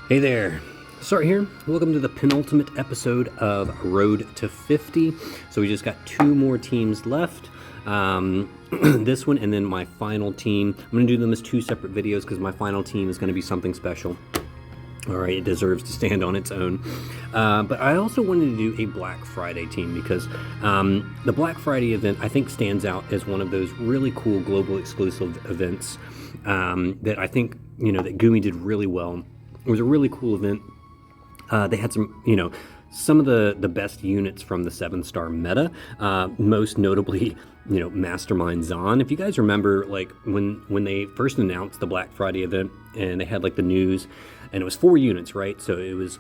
Hey there, Start here. Welcome to the penultimate episode of Road to 50. So we just got 2 more teams left. This one and then my final team. I'm going to do them as 2 separate videos because my final team is going to be something special. All right, it deserves to stand on its own. But I also wanted to do a Black Friday team because the Black Friday event I think stands out as one of those really cool global exclusive events that I think, that Gumi did really well. It was a really cool event. They had some of the best units from the 7-star meta, most notably, Mastermind Xon. If you guys remember, like when they first announced the Black Friday event and they had like the news, and it was 4 units, right? So it was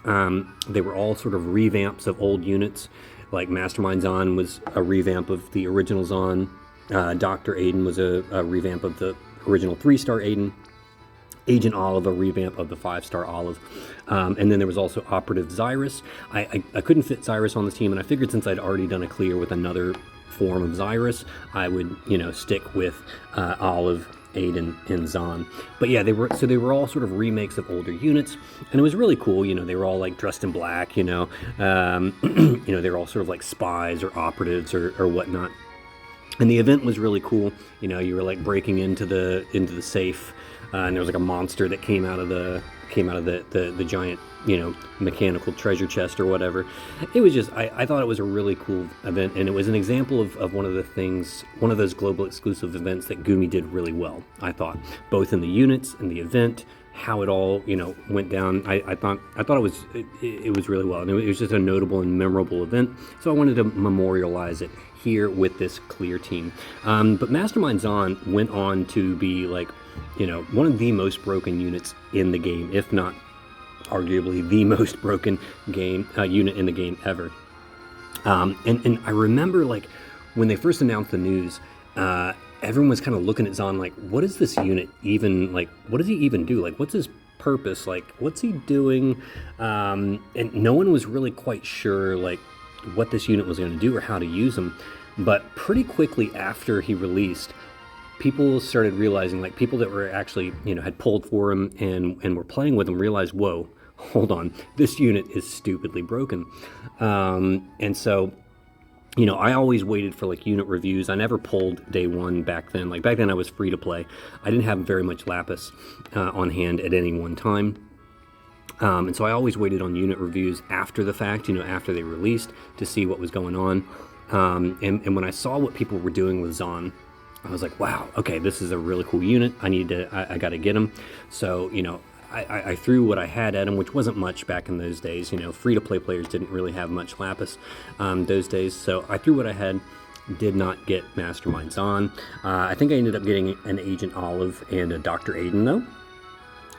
they were all sort of revamps of old units. Like Mastermind Xon was a revamp of the original Xon. Dr. Aiden was a revamp of the original 3-star Aiden. Agent Olive, a revamp of the 5-star Olive. And then there was also Operative Xyrus. I couldn't fit Xyrus on the team, and I figured since I'd already done a clear with another form of Xyrus, I would, stick with Olive, Aiden, and Xon. But yeah, they were all sort of remakes of older units, and it was really cool. They were all like dressed in black, they were all sort of like spies or operatives or whatnot. And the event was really cool. You were like breaking into the safe. And there was like a monster that came out of the giant, mechanical treasure chest or whatever. It was just, I thought it was a really cool event, and it was an example of one of those global exclusive events that Gumi did really well, I thought, both in the units and the event, how it all, went down. I thought it was really well, and it was just a notable and memorable event. So I wanted to memorialize it here with this clear team. But Mastermind Xon went on to be like, one of the most broken units in the game, if not arguably the most broken unit in the game ever. And I remember, like, when they first announced the news, everyone was kind of looking at Xon like, what is this unit even, like, what does he even do? Like, what's his purpose? Like, what's he doing? And no one was really quite sure, like, what this unit was going to do or how to use him. But pretty quickly after he released, people started realizing, like people that were actually, had pulled for him and were playing with him realized, whoa, hold on, this unit is stupidly broken. And so, I always waited for like unit reviews. I never pulled day one back then. Like back then I was free to play. I didn't have very much lapis on hand at any one time. And so I always waited on unit reviews after the fact, after they released, to see what was going on. And when I saw what people were doing with Xon, I was like, wow, okay, this is a really cool unit. I got to get him. So, I threw what I had at him, which wasn't much back in those days. Free-to-play players didn't really have much lapis those days. So I threw what I had, did not get Mastermind Xon. I think I ended up getting an Agent Olive and a Dr. Aiden, though,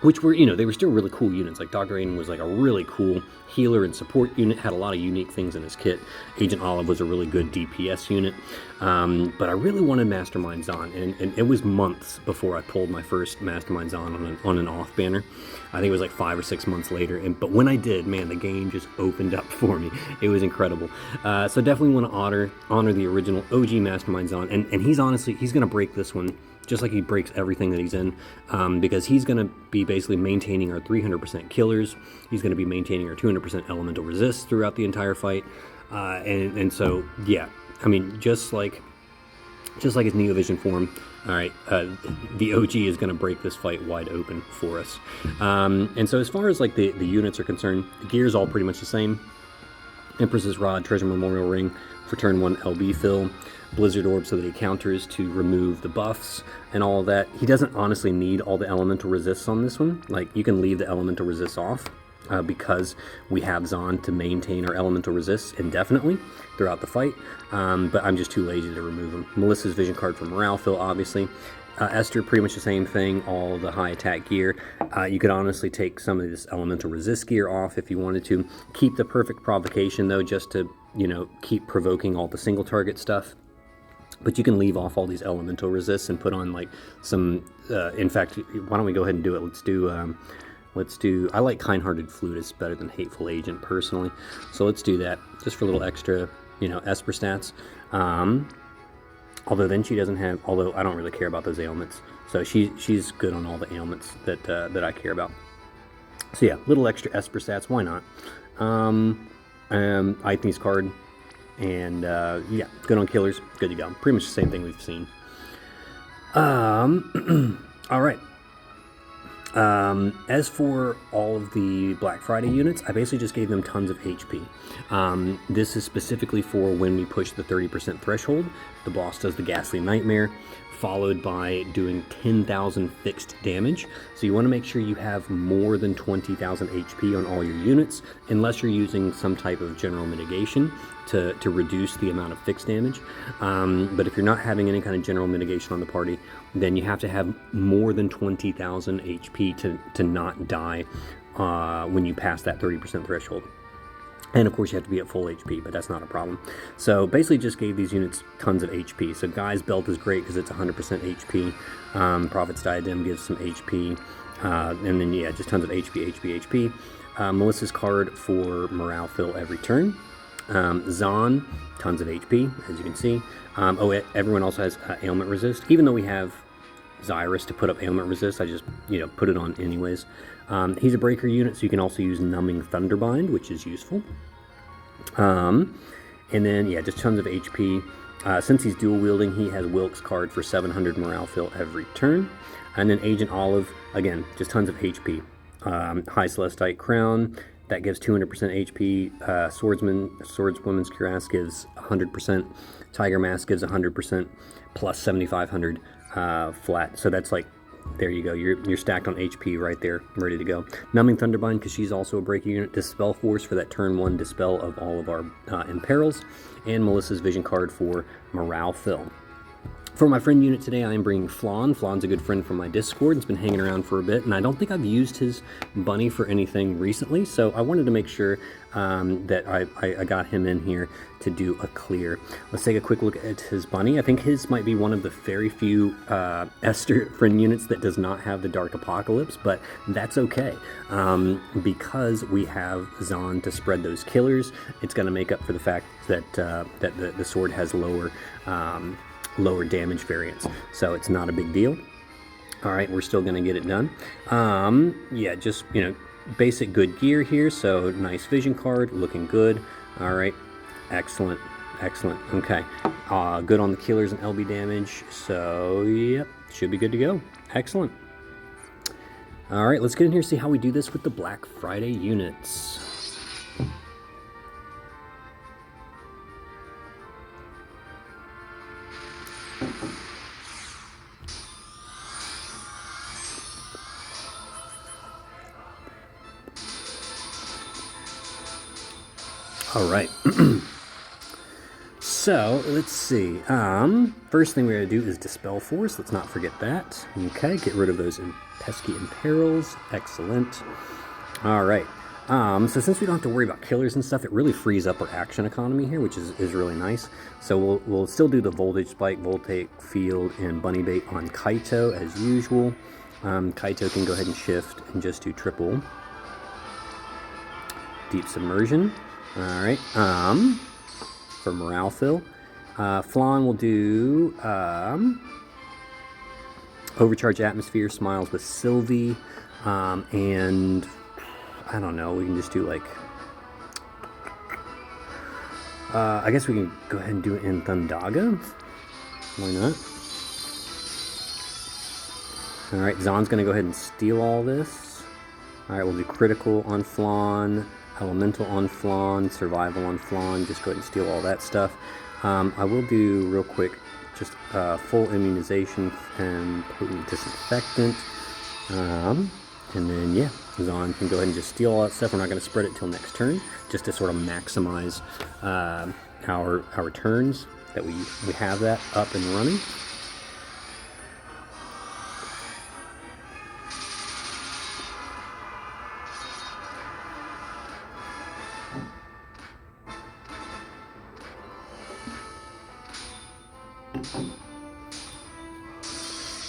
which were, they were still really cool units. Like Dr. Aiden was like a really cool healer and support unit, had a lot of unique things in his kit. Agent Olive was a really good DPS unit. But I really wanted Mastermind Xon, and it was months before I pulled my first Mastermind Xon on an off banner. I think it was like 5 or 6 months later. But when I did, man, the game just opened up for me. It was incredible. So definitely want to honor the original OG Mastermind Xon, and he's going to break this one, just like he breaks everything that he's in, because he's going to be basically maintaining our 300% killers. He's going to be maintaining our 200% elemental resist throughout the entire fight. And so, yeah, I mean, just like his Neovision form, all right, the OG is going to break this fight wide open for us. And so as far as like the units are concerned, the gear's all pretty much the same. Empress's Rod, Treasure Memorial Ring for turn 1 LB fill. Blizzard Orb so that he counters to remove the buffs and all of that. He doesn't honestly need all the elemental resists on this one. Like, you can leave the elemental resists off because we have Xon to maintain our elemental resists indefinitely throughout the fight, but I'm just too lazy to remove them. Melissa's Vision card for morale fill, obviously. Esther, pretty much the same thing, all the high attack gear. You could honestly take some of this elemental resist gear off if you wanted to. Keep the perfect provocation, though, just to, keep provoking all the single target stuff. But you can leave off all these elemental resists and put on like some, in fact, why don't we go ahead and do it? Let's do, I like Kind-Hearted Flutist better than Hateful Agent personally. So let's do that just for a little extra, Esper stats. Although then she doesn't have, although I don't really care about those ailments. So she's good on all the ailments that I care about. So yeah, little extra Esper stats, why not? Ithne's card, and yeah, good on killers, good to go. Pretty much the same thing we've seen. All right. As for all of the Black Friday units, I basically just gave them tons of HP. This is specifically for when we push the 30% threshold. The boss does the Ghastly Nightmare, followed by doing 10,000 fixed damage. So you want to make sure you have more than 20,000 HP on all your units, unless you're using some type of general mitigation to reduce the amount of fixed damage. But if you're not having any kind of general mitigation on the party, then you have to have more than 20,000 HP to not die when you pass that 30% threshold. And of course you have to be at full HP, but that's not a problem. So basically just gave these units tons of HP. So Guy's Belt is great because it's 100% HP. Prophet's Diadem gives some HP. And then yeah, just tons of HP. Melissa's card for morale fill every turn. Xon, tons of HP, as you can see. Everyone also has ailment resist. Even though we have Xyrus to put up ailment resist, I just, put it on anyways. He's a breaker unit, so you can also use Numbing Thunderbind, which is useful. And then, yeah, just tons of HP. Since he's dual wielding, he has Wilk's card for 700 morale fill every turn. And then Agent Olive, again, just tons of HP. High Celestite Crown, that gives 200% HP. Swordswoman's Cuirass gives 100%. Tiger Mask gives 100%, plus 7,500 flat. So that's like, there you go. You're stacked on HP right there, ready to go. Numbing Thunderbind, because she's also a breaker unit. Dispel Force for that turn 1 dispel of all of our imperils. And Melissa's Vision card for morale fill. For my friend unit today, I am bringing Flan. Flan's a good friend from my Discord. It's been hanging around for a bit, and I don't think I've used his bunny for anything recently, so I wanted to make sure that I got him in here to do a clear. Let's take a quick look at his bunny. I think his might be one of the very few Esther friend units that does not have the Dark Apocalypse, but that's okay. Because we have Xon to spread those killers, it's going to make up for the fact that, the sword has lower damage variance, so it's not a big deal. All right, we're still gonna get it done. Yeah, just basic good gear here. So nice vision card, looking good. All right, excellent. Okay, good on the killers and LB damage. So yep, should be good to go. Excellent. All right, let's get in here and see how we do this with the Black Friday units. All right. So let's see. First thing we're gonna do is Dispel Force. Let's not forget that. Okay, get rid of those pesky imperils. Excellent. All right. So since we don't have to worry about killers and stuff, it really frees up our action economy here, which is really nice. So we'll still do the Voltage Spike, Voltaic Field, and Bunny Bait on Kaito as usual. Kaito can go ahead and shift and just do triple Deep Submersion. All right. For morale fill, Flan will do Overcharge Atmosphere, Smiles with Sylvie, and I don't know, we can just do like, I guess we can go ahead and do it in Thundaga. Why not? All right, Xon's going to go ahead and steal all this. All right, we'll do Critical on Flan, Elemental on Flan, Survival on Flan. Just go ahead and steal all that stuff. I will do real quick just full immunization and potent disinfectant. And then yeah, Xon can go ahead and just steal all that stuff. We're not going to spread it till next turn, just to sort of maximize our turns that we have that up and running.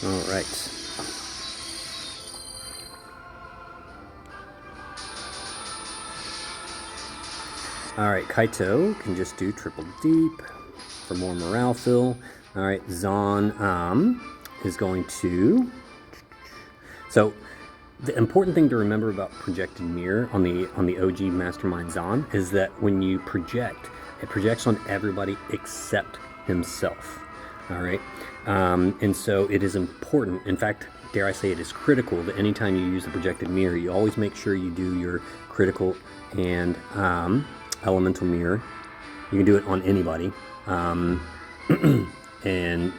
All right. All right, Kaito can just do triple deep for more morale fill. All right, Xon is going to. So The important thing to remember about projected mirror on the OG Mastermind Xon is that when you project, it projects on everybody except himself. All right, and so it is important. In fact, dare I say, it is critical that anytime you use the projected mirror, you always make sure you do your critical and elemental mirror. You can do it on anybody, and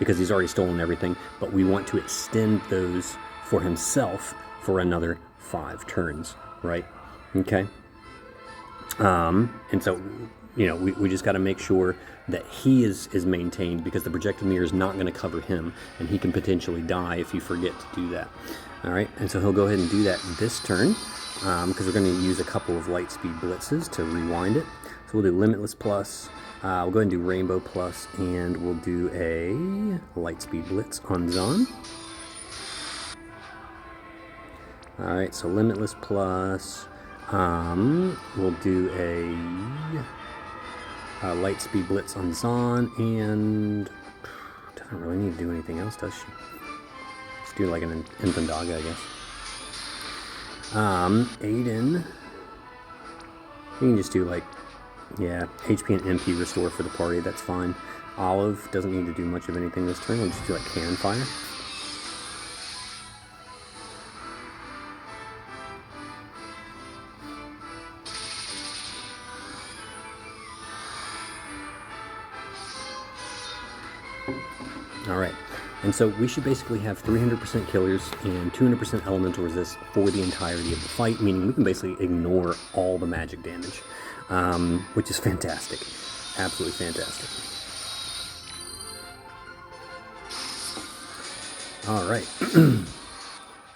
because he's already stolen everything, but we want to extend those for himself for another 5 turns, right? Okay. And so, you know, we just got to make sure that he is maintained, because the projected mirror is not going to cover him, and he can potentially die if you forget to do that. All right, and so he'll go ahead and do that this turn, because we're going to use a couple of light speed blitzes to rewind it. So we'll do Limitless Plus, we'll go ahead and do Rainbow Plus, and we'll do a light speed blitz on Xon. All right, so Limitless Plus, we'll do a light speed blitz on Xon, and doesn't really need to do anything else, does she? Just do like an Infandaga, I guess. Aiden, you can just do like, yeah, HP and MP restore for the party, that's fine. Olive doesn't need to do much of anything this turn, we'll just do like Cannon Fire. Alright, and so we should basically have 300% killers and 200% elemental resist for the entirety of the fight, meaning we can basically ignore all the magic damage, which is fantastic. Absolutely fantastic. Alright,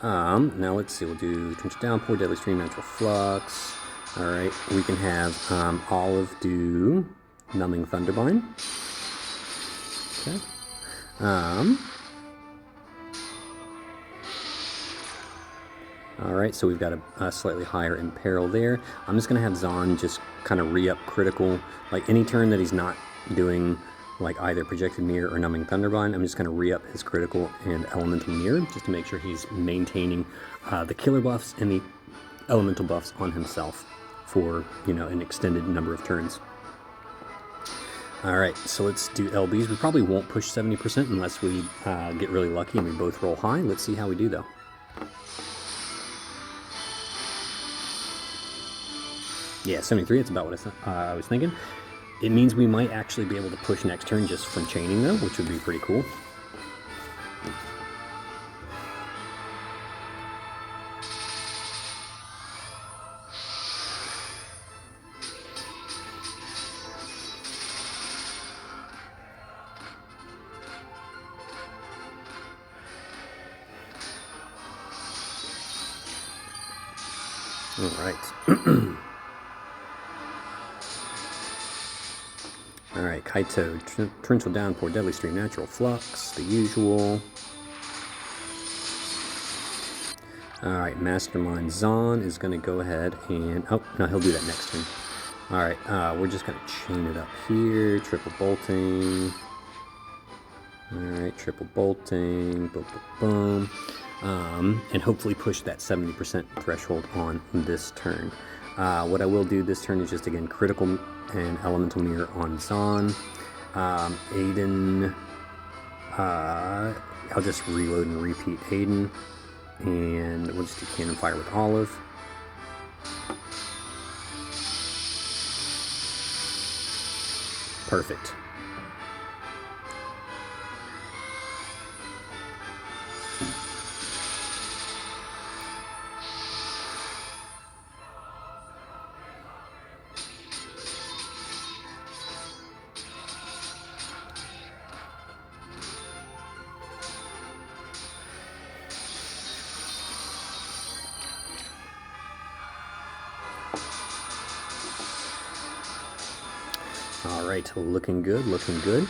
now let's see, we'll do Torrential Downpour, Deadly Stream, Natural Flux. Alright, we can have Olive do Numbing Thunderbind. Okay. Alright, so we've got a slightly higher Imperil there. I'm just going to have Xon just kind of re-up critical. Like any turn that he's not doing like either Projected Mirror or Numbing Thunderbind, I'm just going to re-up his critical and Elemental Mirror just to make sure he's maintaining the killer buffs and the elemental buffs on himself for, you know, an extended number of turns. Alright, so let's do LBs. We probably won't push 70% unless we get really lucky and we both roll high. Let's see how we do, though. Yeah, 73, that's about what I was thinking. It means we might actually be able to push next turn just from chaining, though, which would be pretty cool. Alright. Alright, Kaito, Torrential Downpour, Deadly Stream, Natural Flux, the usual. Alright, Mastermind Xon is going to go ahead and... Oh, no, he'll do that next turn. Alright, we're just going to chain it up here. Triple bolting. Alright, triple bolting. Boom, boom, boom. And hopefully push that 70% threshold on this turn. What I will do this turn is just, again, critical and elemental mirror on Xon. Aiden, I'll just reload and repeat Aiden, and we'll just do Cannon Fire with Olive. Perfect. Alright, looking good, looking good.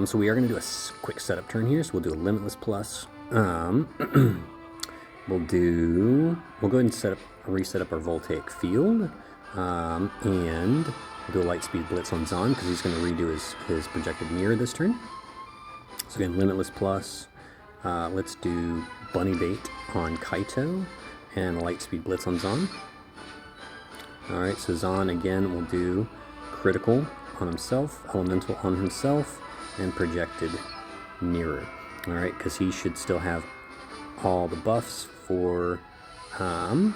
So we are going to do a quick setup turn here, so we'll do a Limitless Plus. We'll go ahead and reset up our Voltaic Field, and we'll do a Light Speed Blitz on Xon, because he's going to redo his Projected Mirror this turn. So again, Limitless Plus, let's do Bunny Bait on Kaito, and light speed blitz on Xon. Alright, so Xon again will do critical on himself, elemental on himself, and projected mirror. Alright, because he should still have all the buffs for a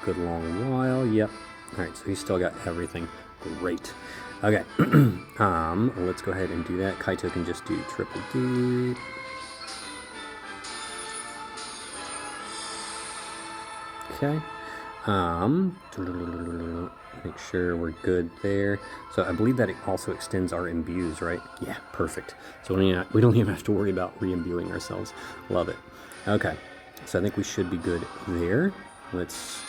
good long while. Yep. Alright, so he's still got everything. Great. Okay. Let's go ahead and do that. Kaito can just do triple D. Okay. Make sure we're good there. So I believe that it also extends our imbues, right? Yeah, perfect. So we don't even have to worry about re-imbuing ourselves. Love it. Okay, so I think we should be good there. Let's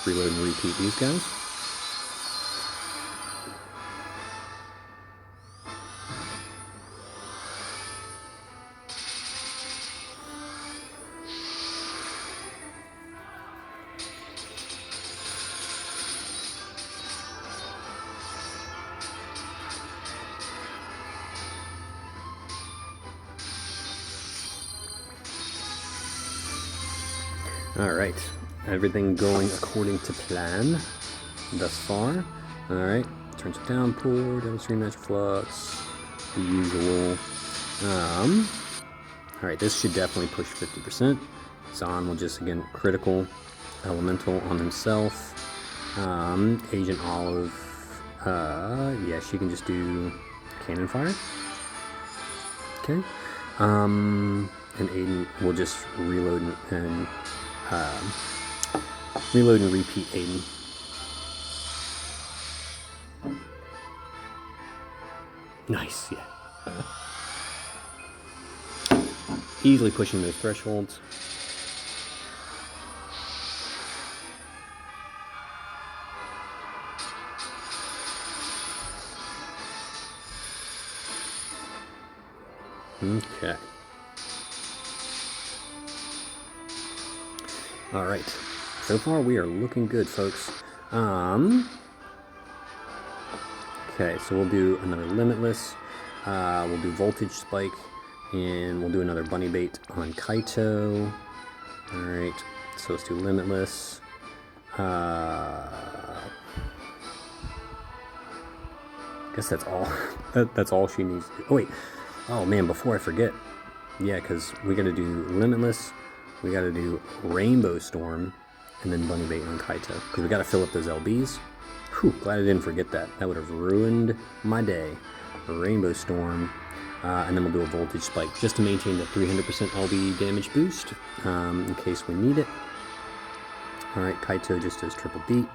reload and repeat these guys. Alright, everything going according to plan thus far. Alright, turns of downpour, demonstrating magic flux, the usual. Alright, this should definitely push 50%. Xon will just, again, critical elemental on himself. Agent Olive, yeah, she can just do cannon fire. Okay. And Aiden will just reload and repeat Aiden. Nice, yeah. Easily pushing those thresholds. Okay. All right. So far, we are looking good, folks. Okay, so we'll do another Limitless. We'll do Voltage Spike, and we'll do another Bunny Bait on Kaito. All right. So let's do Limitless. Guess that's all. That's all she needs to do. Oh wait. Oh man, before I forget. Yeah, because we got to do Limitless. We got to do Rainbow Storm, and then Bunny Bait on Kaito. Because we got to fill up those LBs. Whew, glad I didn't forget that. That would have ruined my day. Rainbow Storm, and then we'll do a Voltage Spike just to maintain the 300% LB damage boost in case we need it. Alright, Kaito just does triple D.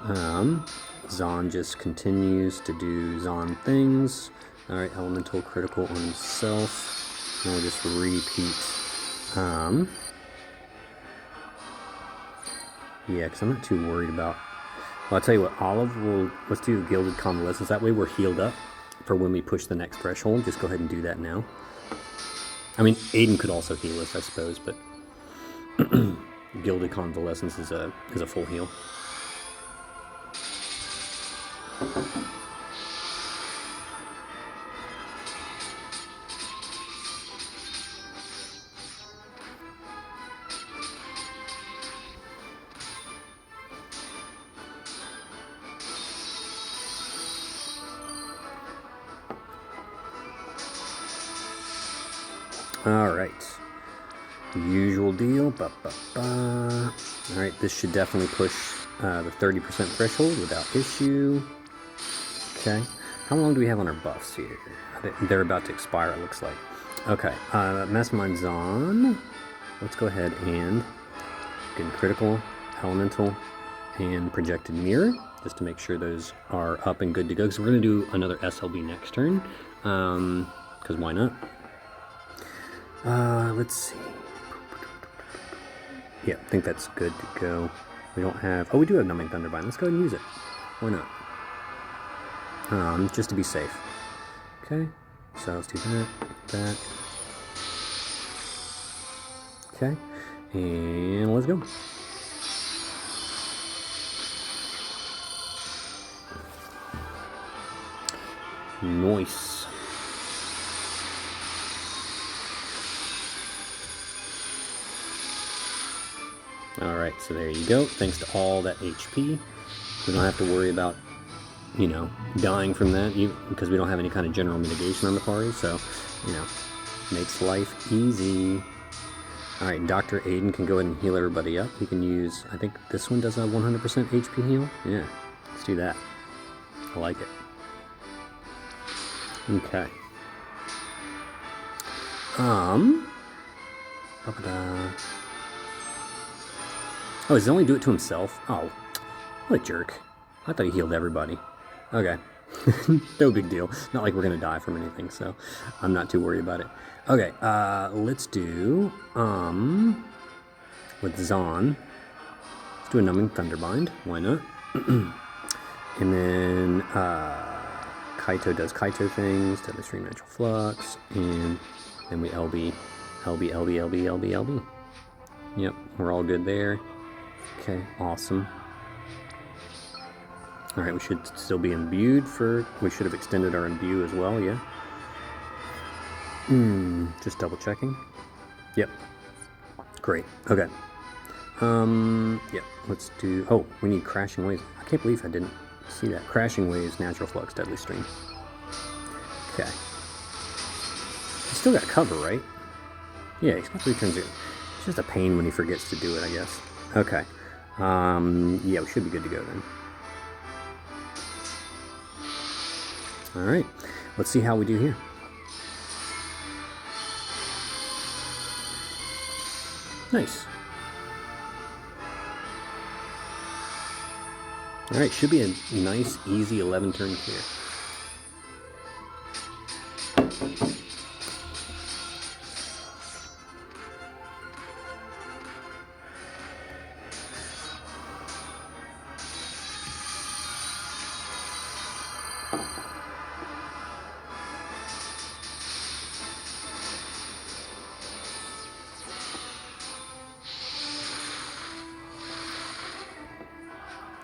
Xon just continues to do Xon things. Alright, elemental critical on himself. And we'll just repeat. Yeah, because I'm not too worried about... Well, I'll tell you what, Olive will... Let's do Gilded Convalescence. That way we're healed up for when we push the next threshold. Just go ahead and do that now. I mean, Aiden could also heal us, I suppose, but... Gilded Convalescence is a full heal. Alright, usual deal. Alright, this should definitely push the 30% threshold without issue. Okay, how long do we have on our buffs here? They're about to expire, it looks like. Okay, Mastermind Xon. Let's go ahead and get critical, elemental, and projected mirror, just to make sure those are up and good to go. Because we're going to do another SLB next turn, because why not? Let's see. Yeah, I think that's good to go. We don't have... Oh, we do have Numbing Thunderbind. Let's go ahead and use it. Why not? Just to be safe. Okay, so let's do that. Okay, and let's go. Nice. Alright, so there you go. Thanks to all that HP. We don't have to worry about, you know, dying from that, because we don't have any kind of general mitigation on the party, so, you know, makes life easy. Alright, Dr. Aiden can go ahead and heal everybody up. He can use, I think this one does a 100% HP heal. Yeah, let's do that. I like it. Okay. Oh, does he only do it to himself? Oh, what a jerk. I thought he healed everybody. Okay. No big deal. Not like we're gonna die from anything, so I'm not too worried about it. Okay, let's do, with Xon, let's do a Numbing Thunderbind. Why not? And then, Kaito does Kaito things, Deadly Stream, Natural Flux, and then we LB. Yep, we're all good there. Okay, awesome. Alright, we should still be imbued for... We should have extended our imbue as well, yeah. Just double checking. Yep. Great, okay. Yep, let's do... Oh, we need Crashing Waves. I can't believe I didn't see that. Crashing Waves, Natural Flux, Deadly Stream. Okay. He's still got cover, right? Yeah, he's got 3 turns in. It's just a pain when he forgets to do it, I guess. Okay. Yeah, we should be good to go then. Alright, let's see how we do here. Nice. Alright, should be a nice, easy 11 turn clear.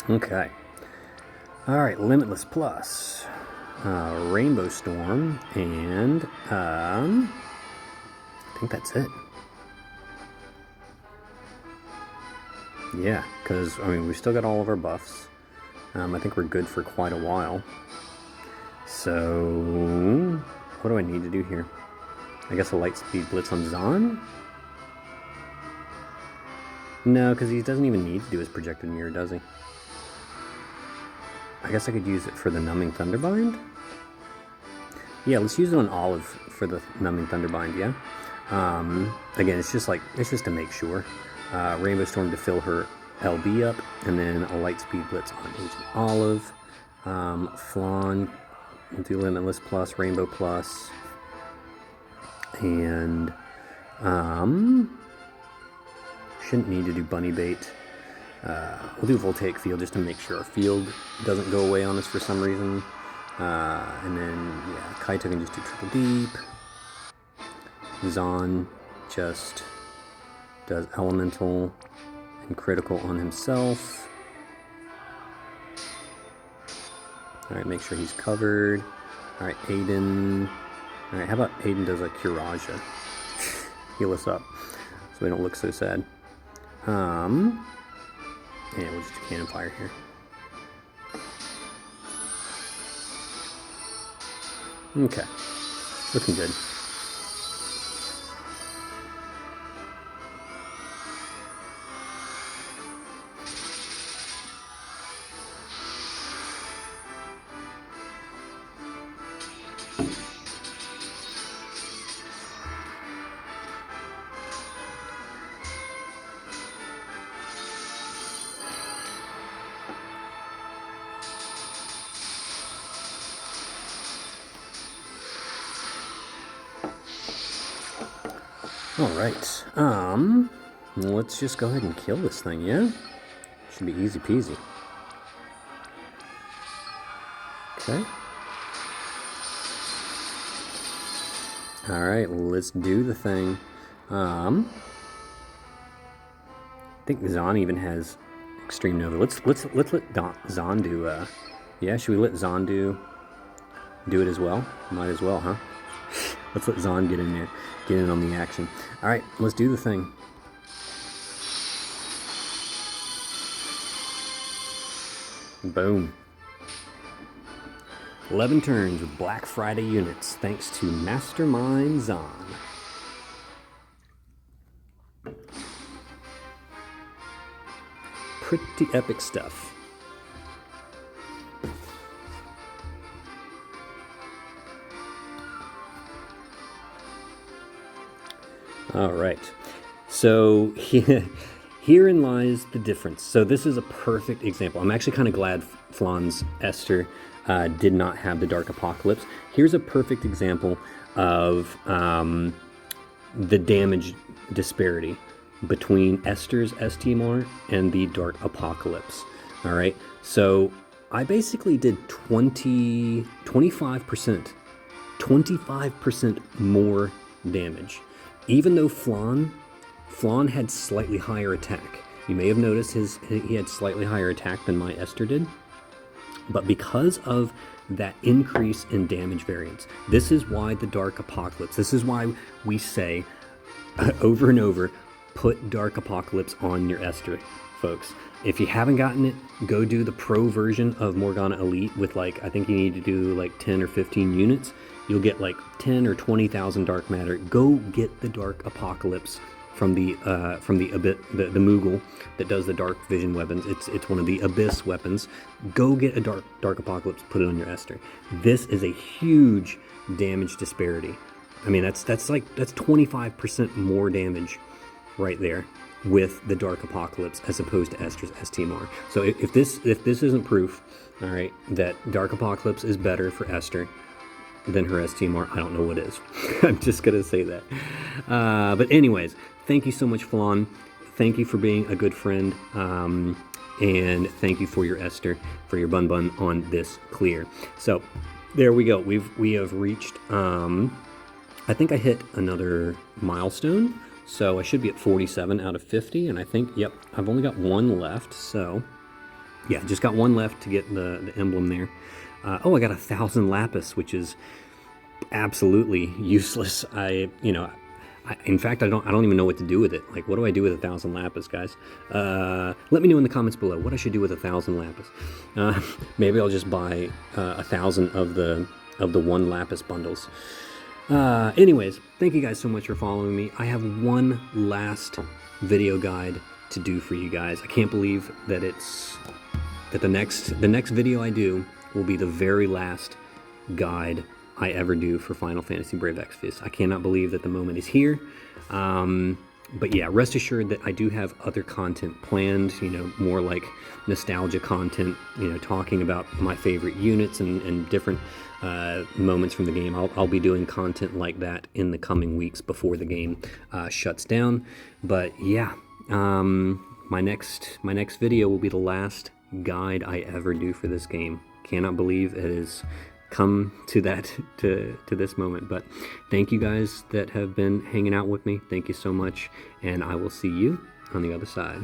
Okay. Alright, Limitless Plus. Rainbow Storm, and I think that's it. Yeah, because, I mean, we still got all of our buffs. I think we're good for quite a while. So, what do I need to do here? I guess a light speed blitz on Xon? No, because he doesn't even need to do his projected mirror, does he? I guess I could use it for the Numbing Thunderbind? Yeah, let's use it on Olive for the Numbing Thunderbind, yeah? Again, it's just to make sure. Rainbow Storm to fill her LB up, and then a light speed blitz on Agent Olive. Flan, we'll do Limitless Plus, Rainbow Plus, and shouldn't need to do Bunny Bait. We'll do Voltaic Field just to make sure our field doesn't go away on us for some reason. And then, yeah, Kaito can just do Triple Deep. Xon just does Elemental and Critical on himself. Alright, make sure he's covered. Alright, Aiden. Alright, how about Aiden does a Kiraja? Heal us up so we don't look so sad. Yeah, we'll just do Cannon Fire here. Okay, looking good. Alright, let's just go ahead and kill this thing, yeah? Should be easy peasy. Okay. Alright, let's do the thing. I think Xon even has Extreme Nova. Let's let Xon do, yeah, should we let Xon do it as well? Might as well, huh? Let's let Xon get in there, get in on the action. Alright, let's do the thing. Boom. 11 turns with Black Friday units, thanks to Mastermind Xon. Pretty epic stuff. All right, so herein lies the difference. So this is a perfect example. I'm actually kind of glad Flan's Esther did not have the Dark Apocalypse. Here's a perfect example of the damage disparity between Esther's STMR and the Dark Apocalypse. All right, so I basically did 25% more damage. Even though Flan had slightly higher attack. You may have noticed he had slightly higher attack than my Esther did. But because of that increase in damage variance, this is why the Dark Apocalypse, this is why we say over and over, put Dark Apocalypse on your Esther, folks. If you haven't gotten it, go do the pro version of Morgana Elite with like, I think you need to do like 10 or 15 units. You'll get like 10 or 20,000 dark matter. Go get the Dark Apocalypse from the Moogle that does the dark vision weapons. It's one of the Abyss weapons. Go get a dark Apocalypse, put it on your Esther. This is a huge damage disparity. I mean, that's 25% more damage right there with the Dark Apocalypse as opposed to Esther's STMR. So if this isn't proof, all right, that Dark Apocalypse is better for Esther than her STMR, I don't know what is. I'm just gonna say that. But anyways, thank you so much, Flan. Thank you for being a good friend, and thank you for your Esther, for your bun on this clear. So there we go. We have reached. I think I hit another milestone, so I should be at 47 out of 50, and I think, yep, I've only got one left. So yeah, just got one left to get the emblem there. Oh, I got 1,000 lapis, which is absolutely useless. In fact, I don't even know what to do with it. Like, what do I do with 1,000 lapis, guys? Let me know in the comments below what I should do with 1,000 lapis. Maybe I'll just buy 1,000 of the one lapis bundles. Anyways, thank you guys so much for following me. I have one last video guide to do for you guys. I can't believe that the next video I do will be the very last guide I ever do for Final Fantasy Brave Exvius. I cannot believe that the moment is here. But yeah, rest assured that I do have other content planned, more like nostalgia content, talking about my favorite units and different moments from the game. I'll be doing content like that in the coming weeks before the game shuts down. But yeah, my next video will be the last guide I ever do for this game. Cannot believe it has come to this moment. But thank you guys that have been hanging out with me. Thank you so much, and I will see you on the other side.